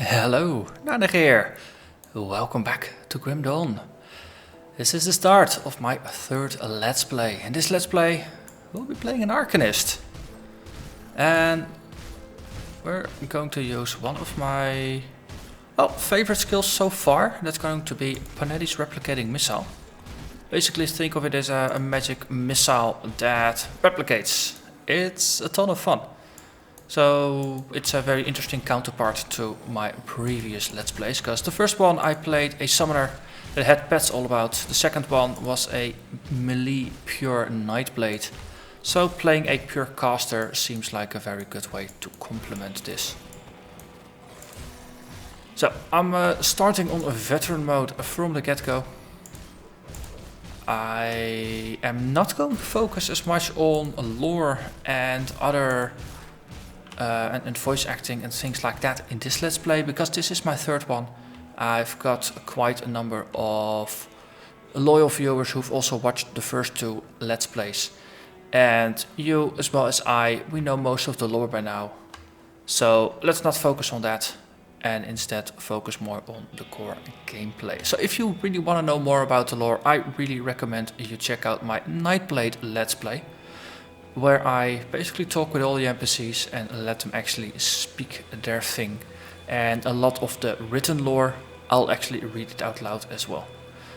Hello, Narnach here. Welcome back to Grim Dawn. This is the start of my third Let's Play. In this Let's Play, we'll be playing an Arcanist. And we're going to use one of my favorite skills so far. That's going to be Panetti's replicating missile. Basically think of it as a magic missile that replicates. It's a ton of fun. So it's a very interesting counterpart to my previous Let's Plays, because the first one I played a summoner that had pets all about. The second one was a melee pure Nightblade. So playing a pure caster seems like a very good way to complement this. So I'm starting on a veteran mode from the get-go. I am not going to focus as much on lore and other and voice acting and things like that in this Let's Play, because this is my third one. I've got quite a number of loyal viewers who've also watched the first two Let's Plays. And you, as well as I, we know most of the lore by now. So let's not focus on that and instead focus more on the core gameplay. So if you really want to know more about the lore, I really recommend you check out my Nightblade Let's Play, where I basically talk with all the NPCs and let them actually speak their thing. And a lot of the written lore, I'll actually read it out loud as well.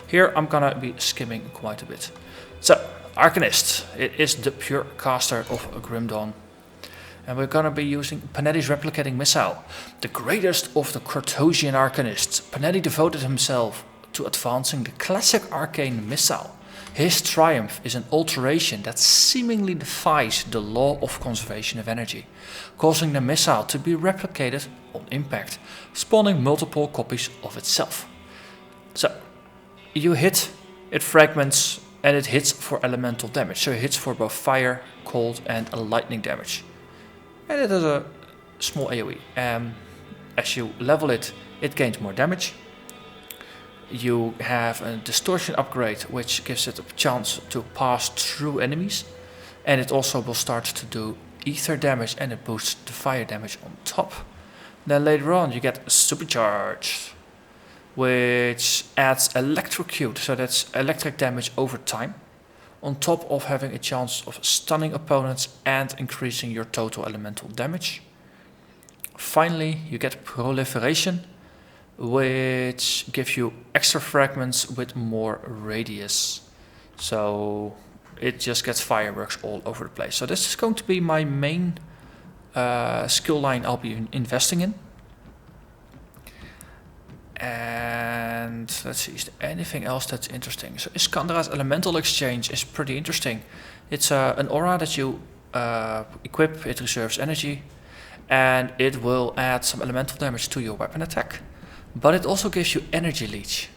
Here I'm gonna be skimming quite a bit. So, Arcanist, it is the pure caster of Grim Dawn. And we're gonna be using Panetti's replicating missile. The greatest of the Cartosian Arcanists, Panetti devoted himself to advancing the classic arcane missile. His triumph is an alteration that seemingly defies the law of conservation of energy, causing the missile to be replicated on impact, spawning multiple copies of itself. So, you hit, it fragments, and it hits for elemental damage. So it hits for both fire, cold, and lightning damage. And it has a small AoE. As you level it, it gains more damage. You have a distortion upgrade, which gives it a chance to pass through enemies. And it also will start to do ether damage, and it boosts the fire damage on top. Then later on you get supercharged, which adds electrocute, so that's electric damage over time, on top of having a chance of stunning opponents and increasing your total elemental damage. Finally, you get proliferation, which gives you extra fragments with more radius. So it just gets fireworks all over the place. So this is going to be my main skill line I'll be investing in. And let's see, is there anything else that's interesting? So Iskandra's Elemental Exchange is pretty interesting. It's an aura that you equip, it reserves energy, and it will add some elemental damage to your weapon attack. But it also gives you energy leech.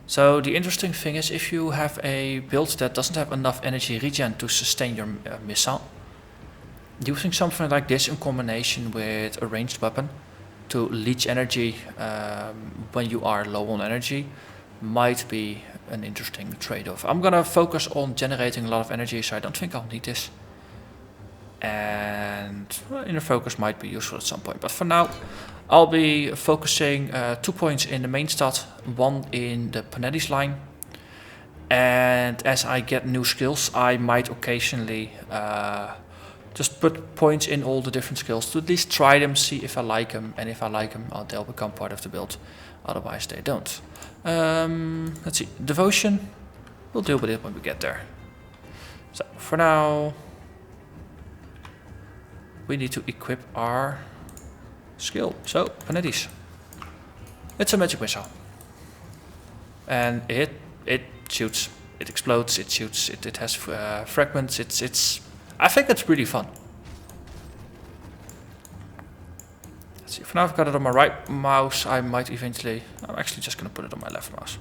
So the interesting thing is, if you have a build that doesn't have enough energy regen to sustain your missile, using something like this in combination with a ranged weapon to leech energy when you are low on energy might be an interesting trade-off. I'm gonna focus on generating a lot of energy, so I don't think I'll need this. And inner focus might be useful at some point, but for now I'll be focusing 2 points in the main stat, 1 in the Panetti's line. And as I get new skills, I might occasionally just put points in all the different skills to at least try them, see if I like them, and if I like them, they'll become part of the build. Otherwise they don't. Let's see, devotion, we'll deal with it when we get there. So for now, we need to equip our skill. So, Panetti's. It's a magic missile. And it shoots. It explodes, it shoots, it has fragments, I think it's really fun. Let's see, for now I've got it on my right mouse. I might eventually, I'm actually just going to put it on my left mouse.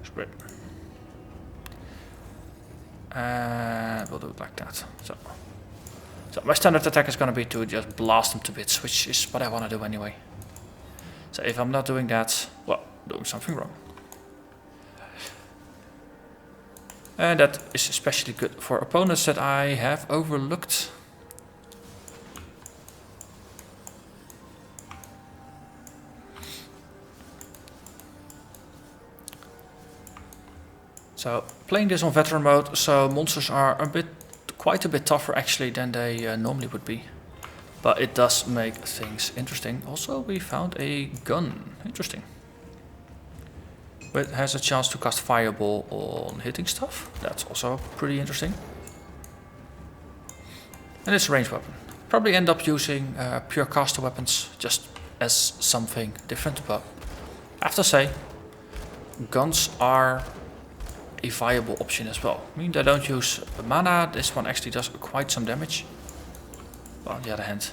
Spread. And we'll do it like that. So my standard attack is going to be to just blast them to bits, which is what I want to do anyway. So if I'm not doing that, well, doing something wrong. And that is especially good for opponents that I have overlooked. So playing this on veteran mode, so monsters are quite a bit tougher actually than they normally would be. But it does make things interesting. Also, we found a gun. Interesting. But it has a chance to cast Fireball on hitting stuff. That's also pretty interesting. And it's a ranged weapon. Probably end up using pure caster weapons just as something different. But I have to say, guns are a viable option as well. I mean, they don't use mana. This one actually does quite some damage. But on the other hand,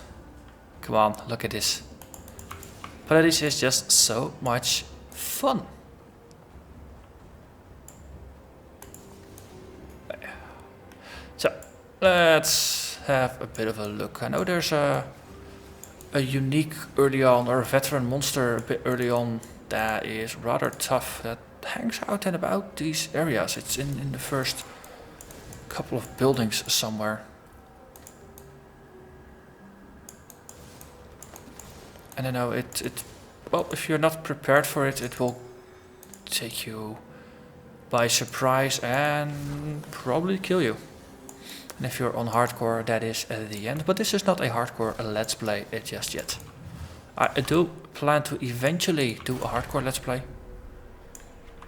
come on, look at this. Panetti is just so much fun. So, let's have a bit of a look. I know there's a unique early on, or a veteran monster a bit early on that is rather tough, that hangs out and about these areas. It's in the first couple of buildings somewhere. And I know well, if you're not prepared for it, it will take you by surprise and probably kill you. And if you're on hardcore, that is at the end. But this is not a hardcore let's play just yet. I do plan to eventually do a hardcore let's play.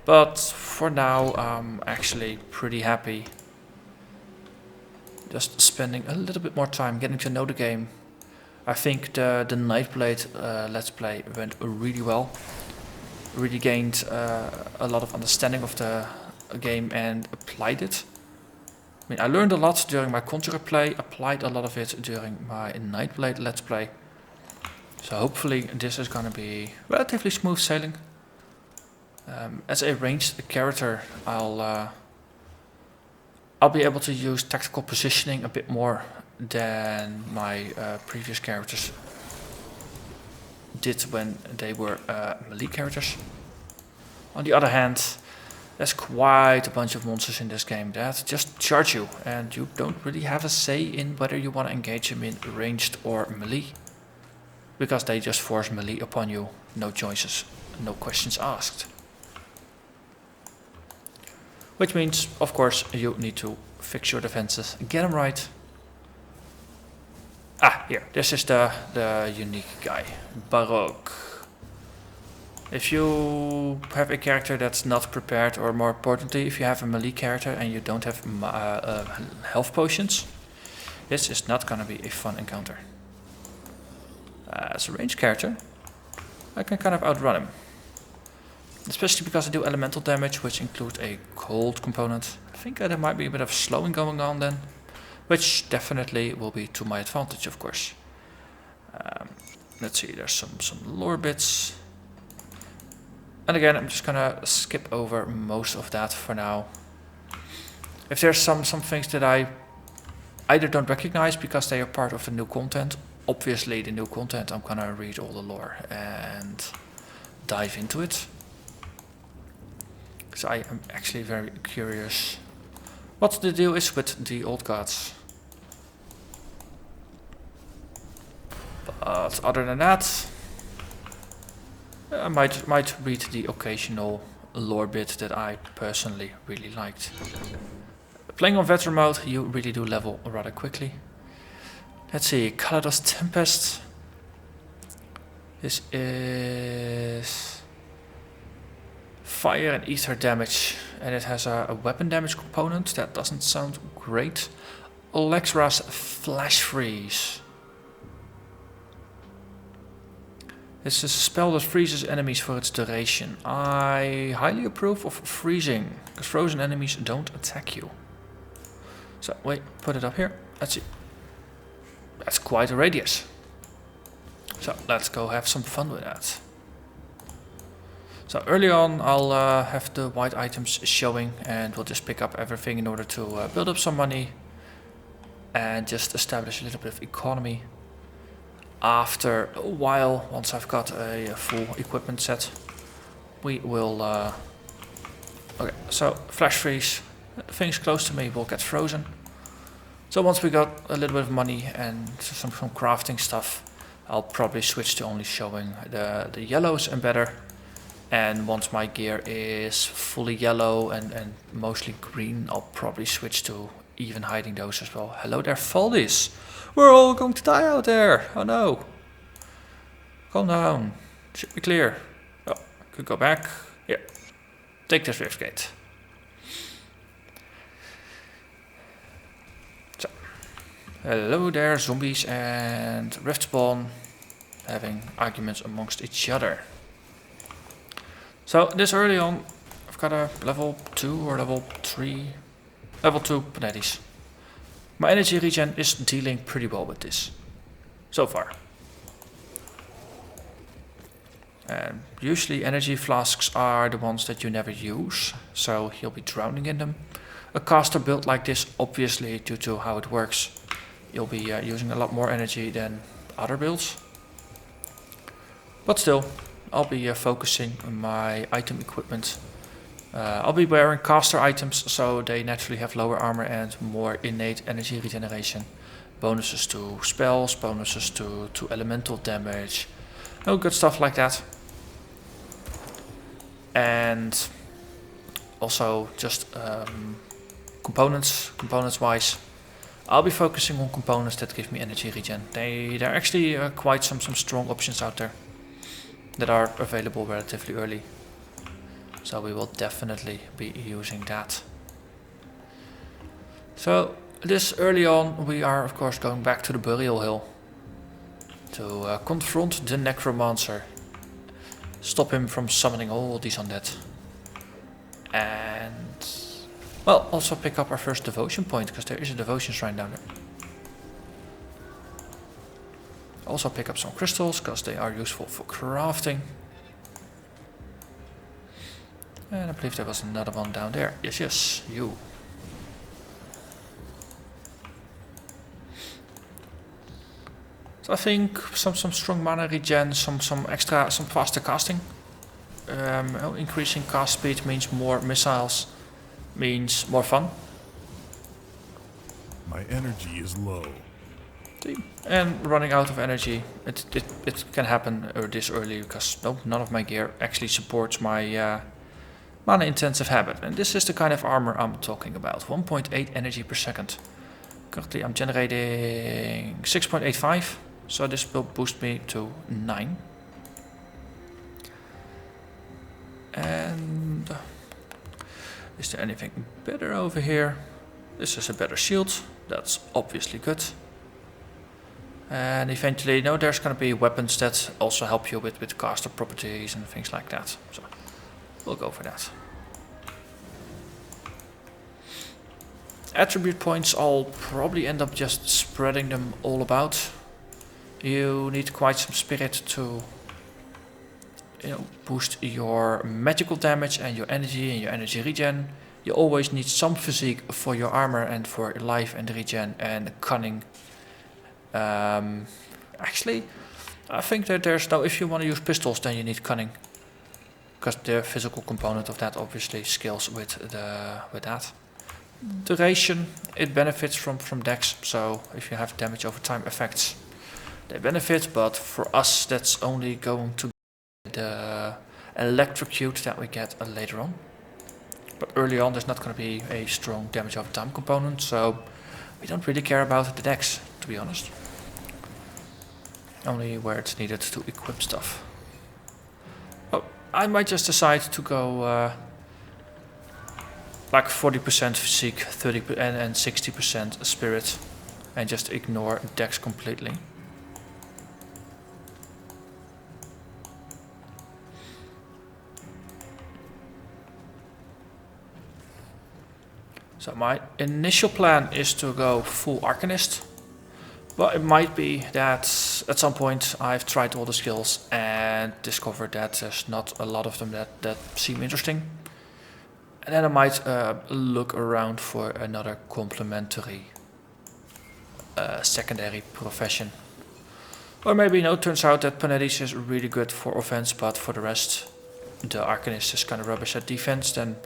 But for now, I'm actually pretty happy just spending a little bit more time getting to know the game. I think the Nightblade let's play went really well. Really gained a lot of understanding of the game and applied it. I mean, I learned a lot during my Conjurer play, applied a lot of it during my Nightblade let's play. So hopefully this is gonna be relatively smooth sailing. As a ranged character, I'll be able to use tactical positioning a bit more than my previous characters did when they were melee characters. On the other hand, there's quite a bunch of monsters in this game that just charge you, and you don't really have a say in whether you want to engage them in ranged or melee, because they just force melee upon you, no choices, no questions asked. Which means, of course, you need to fix your defenses, get them right. Ah, here, this is the unique guy, Baroque. If you have a character that's not prepared, or more importantly, if you have a melee character and you don't have health potions, this is not gonna be a fun encounter. As a ranged character, I can kind of outrun him. Especially because I do elemental damage, which include a cold component. I think there might be a bit of slowing going on then, which definitely will be to my advantage, of course. Let's see, there's some lore bits. And again, I'm just gonna skip over most of that for now. If there's some things that I either don't recognize because they are part of the new content, obviously the new content, I'm gonna read all the lore and dive into it. So I am actually very curious what the deal is with the old gods. But other than that, I might read the occasional lore bit that I personally really liked. Playing on veteran mode, you really do level rather quickly. Let's see, Kalados Tempest. This is fire and ether damage, and it has a weapon damage component. That doesn't sound great. Alexra's Flash Freeze. This is a spell that freezes enemies for its duration. I highly approve of freezing, because frozen enemies don't attack you. So, wait, put it up here. Let's see. That's quite a radius. So, let's go have some fun with that. So, early on, I'll have the white items showing, and we'll just pick up everything in order to build up some money and just establish a little bit of economy. After a while, once I've got a full equipment set, we will... okay, so Flash Freeze, things close to me will get frozen. So once we got a little bit of money and some crafting stuff, I'll probably switch to only showing the yellows and better, And once my gear is fully yellow and mostly green, I'll probably switch to even hiding those as well. Hello there, Valdis. We're all going to die out there. Oh no. Calm down. Should be clear. Oh, could go back. Yeah. Take this rift gate. So. Hello there, zombies and rift spawn having arguments amongst each other. So this early on, I've got a level 2 or level 3, level 2 Panettis. My energy regen is dealing pretty well with this, so far. And usually energy flasks are the ones that you never use, so you'll be drowning in them. A caster build like this, obviously due to how it works, you'll be using a lot more energy than other builds. But still, I'll be focusing on my item equipment. I'll be wearing caster items, so they naturally have lower armor and more innate energy regeneration. Bonuses to spells, bonuses to elemental damage. Oh, good stuff like that. And also just components wise. I'll be focusing on components that give me energy regen. There are actually quite some strong options out there that are available relatively early. So we will definitely be using that. So this early on we are of course going back to the burial hill to confront the necromancer. Stop him from summoning all these undead. And well, also pick up our first devotion point, because there is a devotion shrine down there. Also pick up some crystals, because they are useful for crafting. And I believe there was another one down there. Yes, you. So I think some strong mana regen, some faster casting. Increasing cast speed means more missiles, means more fun. My energy is low. And running out of energy, it can happen this early, because none of my gear actually supports my mana intensive habit. And this is the kind of armor I'm talking about. 1.8 energy per second. Currently I'm generating 6.85, so this will boost me to 9. And is there anything better over here? This is a better shield, that's obviously good. And eventually, there's going to be weapons that also help you with caster properties and things like that. So we'll go for that. Attribute points, I'll probably end up just spreading them all about. You need quite some spirit to boost your magical damage and your energy regen. You always need some physique for your armor and for life and regen and cunning. Actually, I think that if you want to use pistols, then you need cunning, because the physical component of that obviously scales with that. Duration, it benefits from dex, so if you have damage over time effects, they benefit, but for us that's only going to be the electrocute that we get later on. But early on there's not going to be a strong damage over time component, so we don't really care about the dex, to be honest. Only where it's needed to equip stuff. Oh, I might just decide to go like 40% physique, 30% and 60% spirit, and just ignore dex completely. So my initial plan is to go full Arcanist. But it might be that at some point I've tried all the skills and discovered that there's not a lot of them that seem interesting. And then I might look around for another complementary secondary profession. Or maybe it turns out that Panetti is really good for offense, but for the rest the Arcanist is kind of rubbish at defense. Then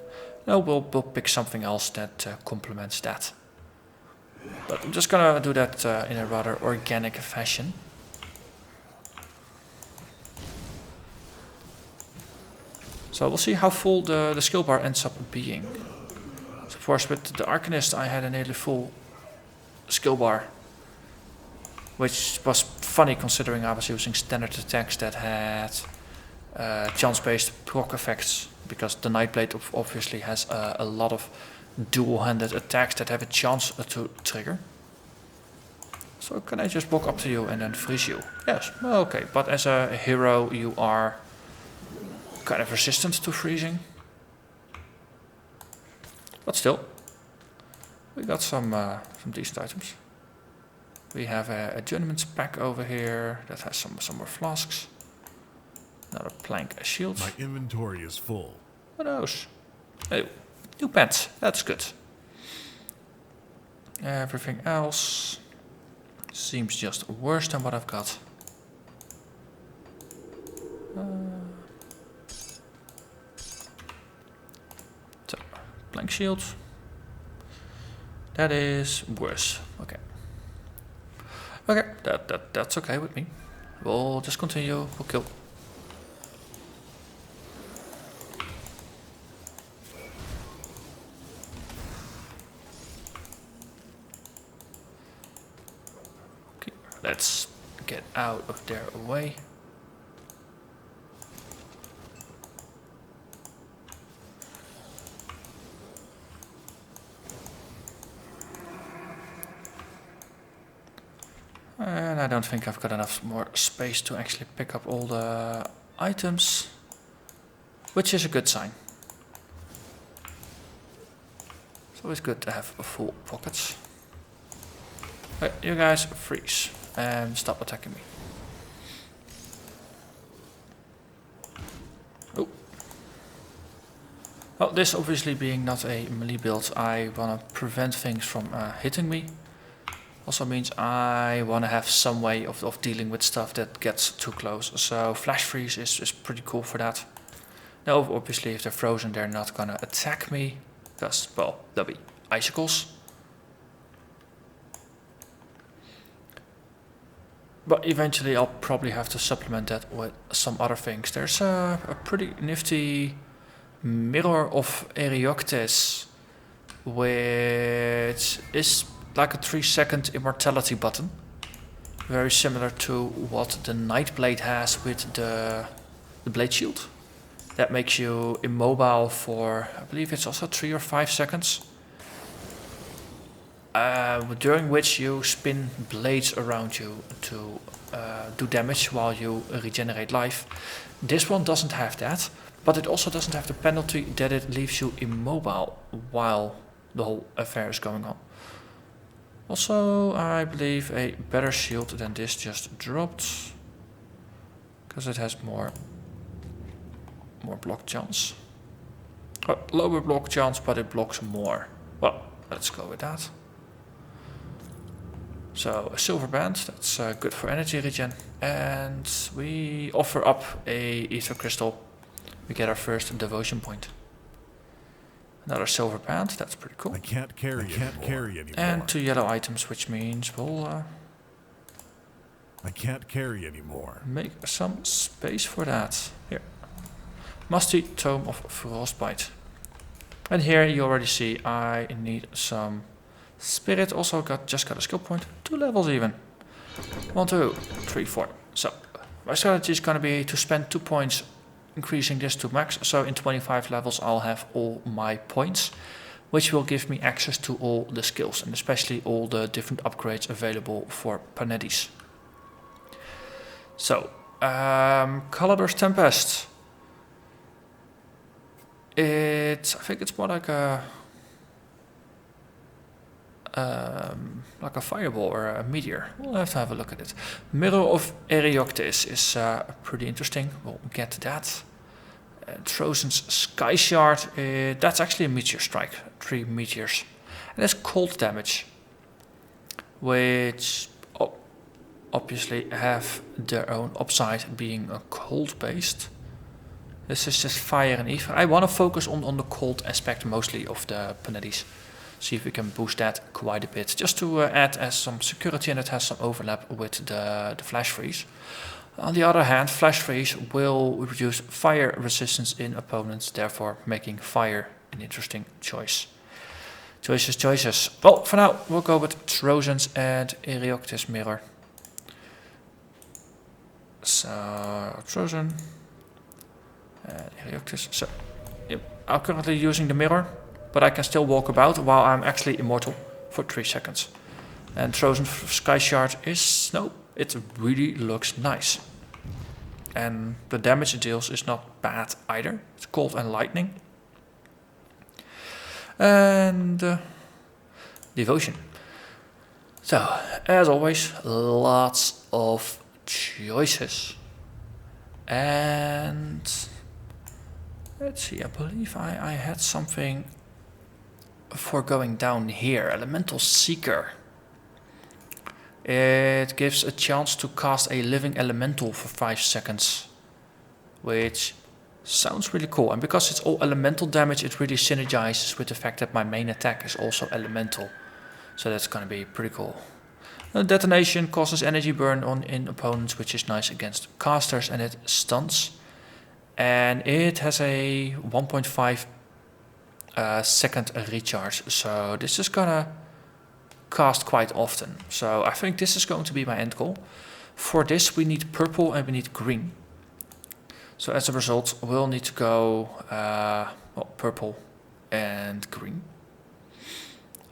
we'll pick something else that complements that. But I'm just gonna do that in a rather organic fashion. So we'll see how full the skill bar ends up being. So of course with the Arcanist I had a nearly full skill bar, which was funny considering I was using standard attacks that had chance-based proc effects, because the Nightblade obviously has a lot of dual-handed attacks that have a chance to trigger. So can I just walk up to you and then freeze you? Yes, okay, but as a hero you are kind of resistant to freezing. But still, we got some decent items. We have a journeyman's pack over here that has some more flasks. Another plank, a shield. My inventory is full. What else? Oh, new pants, that's good. Everything else seems just worse than what I've got. So, plank shield. That is worse. Okay. Okay, that's okay with me. We'll just continue. We'll kill. Okay, let's get out of there away. And I don't think I've got enough more space to actually pick up all the items, which is a good sign. It's always good to have full pockets. Okay, you guys freeze and stop attacking me. Oh. Well, this obviously being not a melee build, I want to prevent things from hitting me. Also means I want to have some way of dealing with stuff that gets too close. So flash freeze is pretty cool for that. Now obviously if they're frozen they're not gonna attack me, because, well, they'll be icicles. But eventually I'll probably have to supplement that with some other things. There's a pretty nifty Mirror of Erioctes, which is like a 3-second immortality button, very similar to what the Nightblade has with the blade shield. That makes you immobile for, I believe it's also 3 or 5 seconds, during which you spin blades around you to do damage while you regenerate life. This one doesn't have that, but it also doesn't have the penalty that it leaves you immobile while the whole affair is going on. Also, I believe a better shield than this just dropped, because it has more block chance. Lower block chance, but it blocks more. Well, let's go with that. So, a silver band, that's good for energy regen. And we offer up a ether crystal. We get our first devotion point. Another silver band, that's pretty cool. I can't carry anymore. And 2 yellow items, which means we'll I can't carry anymore. make some space for that. Here. Musty Tome of Frostbite. And here you already see I need some spirit. Also just got a skill point. 2 levels even. 1, 2, 3, 4. So my strategy is gonna be to spend 2 points increasing this to max, so in 25 levels I'll have all my points, which will give me access to all the skills and especially all the different upgrades available for Panettis. So, Calabor's Tempest. I think it's more like a fireball or a meteor. We'll have to have a look at it. Mirror of Erioctes is pretty interesting. We'll get to that. Trozen's Sky Shard, that's actually a meteor strike, 3 meteors. And that's cold damage, which obviously have their own upside being a cold based. This is just fire and ether. I want to focus on the cold aspect mostly of the Panettis. See if we can boost that quite a bit, just to add as some security, and it has some overlap with the flash freeze. On the other hand, Flash Freeze will reduce fire resistance in opponents, therefore making fire an interesting choice. Choices. Well, for now, we'll go with Trojans and Erioctis Mirror. So, Trojan and Erioctis. So, yep, I'm currently using the mirror, but I can still walk about while I'm actually immortal for 3 seconds. And Trojan Sky Shard is, no, it really looks nice. And the damage it deals is not bad either. It's cold and lightning. And devotion. So, as always, lots of choices. And let's see, I believe I had something for going down here. Elemental Seeker. It gives a chance to cast a living elemental for 5 seconds, which sounds really cool. And because it's all elemental damage, it really synergizes with the fact that my main attack is also elemental. So that's going to be pretty cool. Detonation causes energy burn in opponents, which is nice against casters, and it stuns. And it has a 1.5 second recharge, so this is gonna cast quite often. So I think this is going to be my end goal. For this we need purple and we need green. So as a result we'll need to go well, purple and green.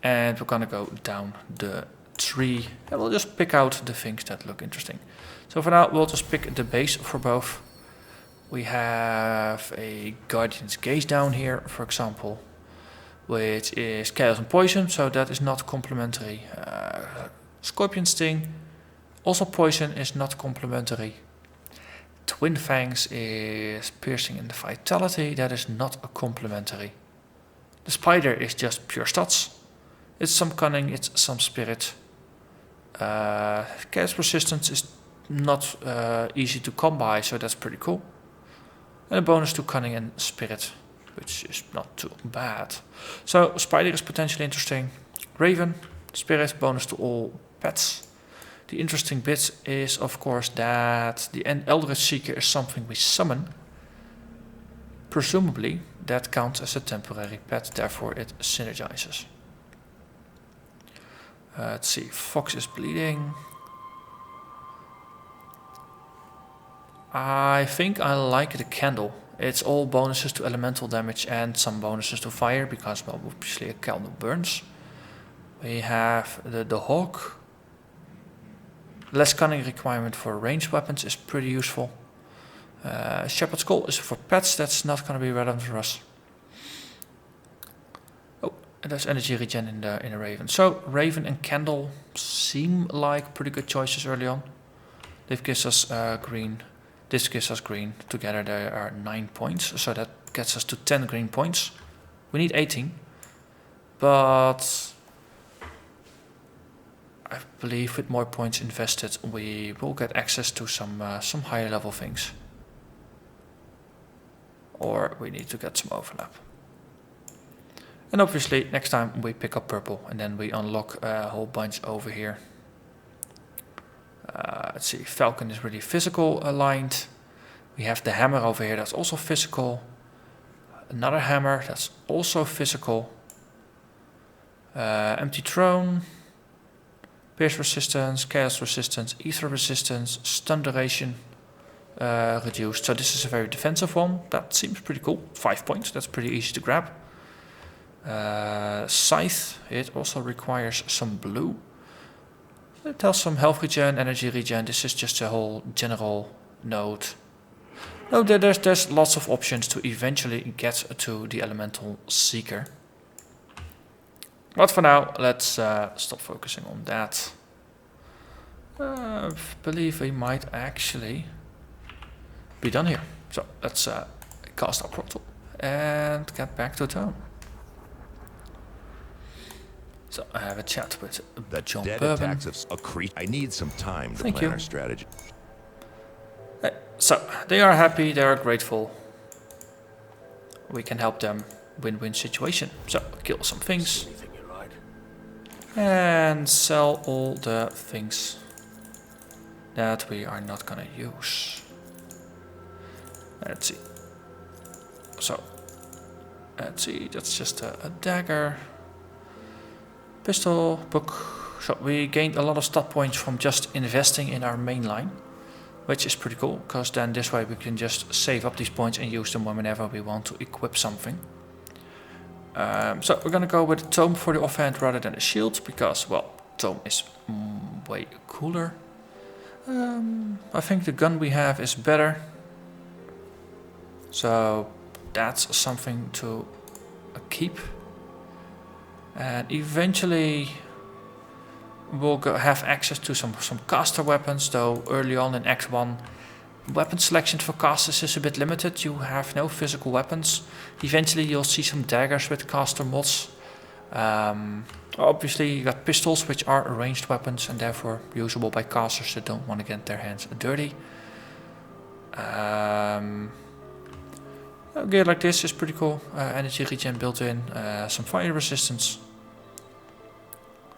And we're gonna go down the tree and we'll just pick out the things that look interesting. So for now we'll just pick the base for both. We have a Guardian's Gaze down here, for example, which is Chaos and Poison, so that is not complementary. Scorpion Sting, also Poison, is not complementary. Twin Fangs is Piercing and Vitality, that is not a complementary. The Spider is just pure stats. It's some Cunning, it's some Spirit. Chaos Resistance is not easy to come by, so that's pretty cool. And a bonus to Cunning and Spirit, which is not too bad. So Spider is potentially interesting. Raven, Spirit, bonus to all pets. The interesting bit is of course that the Eldritch Seeker is something we summon. Presumably that counts as a temporary pet, therefore it synergizes. Let's see, Fox is bleeding. I think I like the candle. It's all bonuses to elemental damage and some bonuses to fire, because well, obviously a candle burns. We have the hawk. Less cunning requirement for ranged weapons is pretty useful. Shepherd's Call is for pets, that's not going to be relevant for us. Oh, and there's energy regen in the Raven. So Raven and Candle seem like pretty good choices early on. This gives us green. This gives us green. Together there are 9 points, so that gets us to 10 green points. We need 18, but I believe with more points invested we will get access to some higher level things. Or we need to get some overlap. And obviously next time we pick up purple and then we unlock a whole bunch over here. Let's see, Falcon is really physical aligned. We have the hammer over here, that's also physical. Another hammer, that's also physical. Empty Throne. Pierce resistance, chaos resistance, ether resistance, stun duration reduced. So this is a very defensive one. That seems pretty cool. 5 points, that's pretty easy to grab. Scythe, it also requires some blue. It has some health regen, energy regen. This is just a whole general node. No, there's lots of options to eventually get to the Elemental Seeker. But for now, let's stop focusing on that. I believe we might actually be done here. So let's cast our portal and get back to town. So I have a chat with John Bourbon. I need some time to Thank plan you. our strategy. So they are happy, they are grateful. We can help them win-win situation. So kill some things and sell all the things that we are not gonna use. Let's see. So, let's see, that's just a dagger. Pistol, book. So we gained a lot of stat points from just investing in our main line, which is pretty cool, because then this way we can just save up these points and use them whenever we want to equip something. So we're gonna go with a tome for the offhand rather than a shield, because, well, tome is way cooler. I think the gun we have is better. So that's something to keep. And eventually we'll have access to some caster weapons, though early on in Act 1 weapon selection for casters is a bit limited. You have no physical weapons. Eventually you'll see some daggers with caster mods. Obviously you got pistols, which are ranged weapons and therefore usable by casters that don't want to get their hands dirty. Gear like this is pretty cool. Energy regen built in, some fire resistance.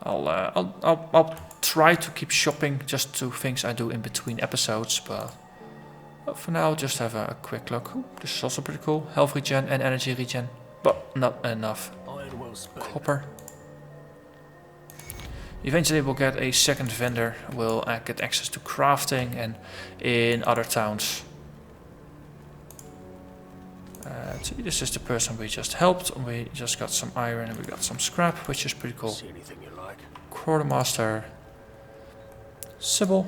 I'll try to keep shopping just to things I do in between episodes, but for now just have a quick look. Ooh, this is also pretty cool. Health regen and energy regen, but not enough copper. Eventually we'll get a second vendor. We'll get access to crafting and in other towns. See, this is the person we just helped. We just got some iron and we got some scrap, which is pretty cool. Quartermaster Sybil,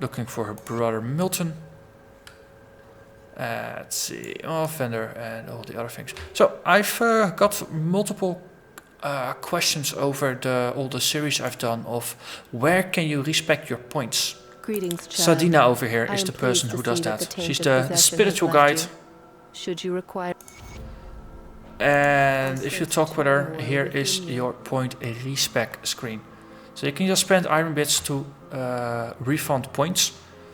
looking for her brother Milton. Let's see, vendor and all the other things. So I've got multiple questions over all the series I've done of where can you respec your points. Greetings, child. Sadina over here is the person who does that. She's the spiritual guide. Should you require... And if you talk with her, here is your point respec screen. So you can just spend iron bits to refund points.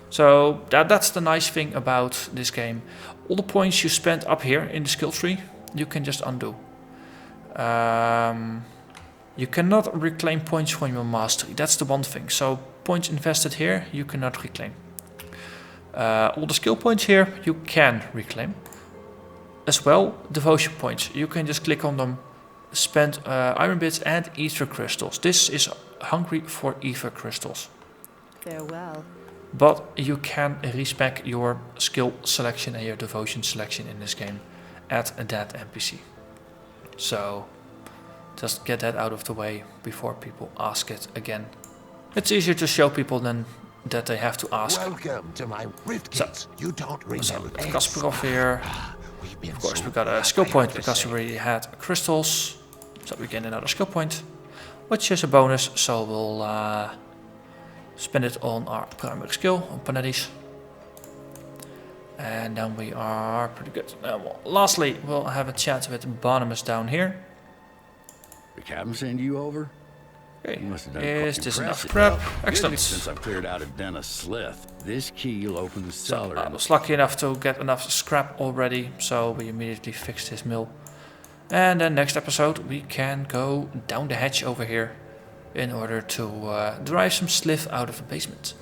So that's the nice thing about this game. All the points you spend up here in the skill tree, you can just undo. You cannot reclaim points from your mastery. That's the one thing. So points invested here, you cannot reclaim. All the skill points here, you can reclaim. As well, devotion points. You can just click on them, spend iron bits and ether crystals. This is hungry for ether crystals. Farewell. But you can respec your skill selection and your devotion selection in this game at that NPC. So just get that out of the way before people ask it again. It's easier to show people than that they have to ask. Welcome to my rift kits. You don't remember. Kasparov here. Of course, we got a skill point because we already had crystals. So we gain another skill point, which is a bonus. So we'll spend it on our primary skill, on Panetti's. And then we are pretty good. Well, lastly, we'll have a chat with Barnabas down here. The captain send you over? Okay, You must have done is quite this enough impressive. prep? Excellent. Since I've cleared out of Dennis Slith, this key will open the cellar. I was lucky enough to get enough scrap already, so we immediately fixed his mill. And then next episode we can go down the hatch over here in order to drive some slith out of the basement.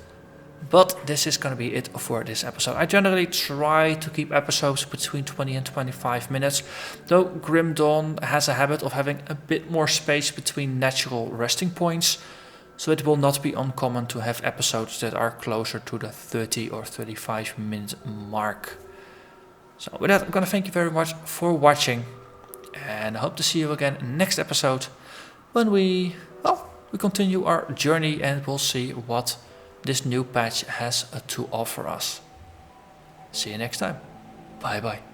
But this is going to be it for this episode. I generally try to keep episodes between 20 and 25 minutes, though Grim Dawn has a habit of having a bit more space between natural resting points, so it will not be uncommon to have episodes that are closer to the 30 or 35 minute mark. So with that, I'm going to thank you very much for watching, and I hope to see you again next episode when we continue our journey and we'll see what this new patch has to offer us. See you next time. Bye bye.